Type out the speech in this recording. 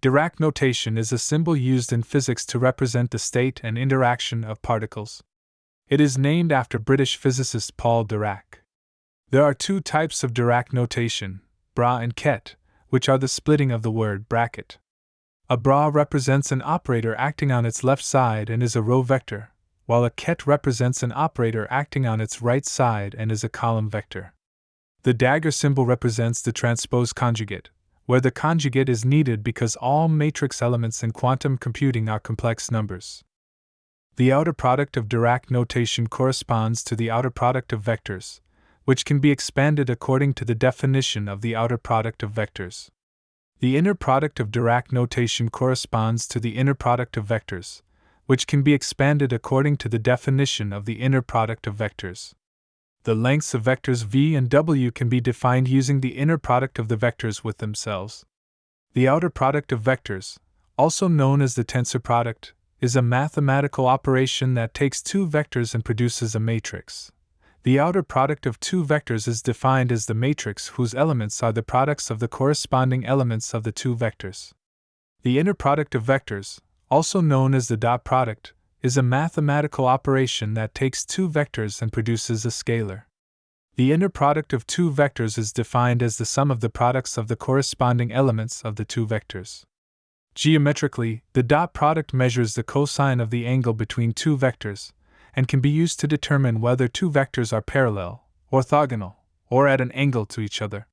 Dirac notation is a symbol used in physics to represent the state and interaction of particles. It is named after British physicist Paul Dirac. There are two types of Dirac notation, bra and ket, which are the splitting of the word bracket. A bra represents an operator acting on its left side and is a row vector, while a ket represents an operator acting on its right side and is a column vector. The dagger symbol represents the transpose conjugate, where the conjugate is needed because all matrix elements in quantum computing are complex numbers. The outer product of Dirac notation corresponds to the outer product of vectors, which can be expanded according to the definition of the outer product of vectors. The inner product of Dirac notation corresponds to the inner product of vectors, which can be expanded according to the definition of the inner product of vectors. The lengths of vectors v and w can be defined using the inner product of the vectors with themselves. The outer product of vectors, also known as the tensor product, is a mathematical operation that takes two vectors and produces a matrix. The outer product of two vectors is defined as the matrix whose elements are the products of the corresponding elements of the two vectors. The inner product of vectors, also known as the dot product, is a mathematical operation that takes two vectors and produces a scalar. The inner product of two vectors is defined as the sum of the products of the corresponding elements of the two vectors. Geometrically, the dot product measures the cosine of the angle between two vectors, and can be used to determine whether two vectors are parallel, orthogonal, or at an angle to each other.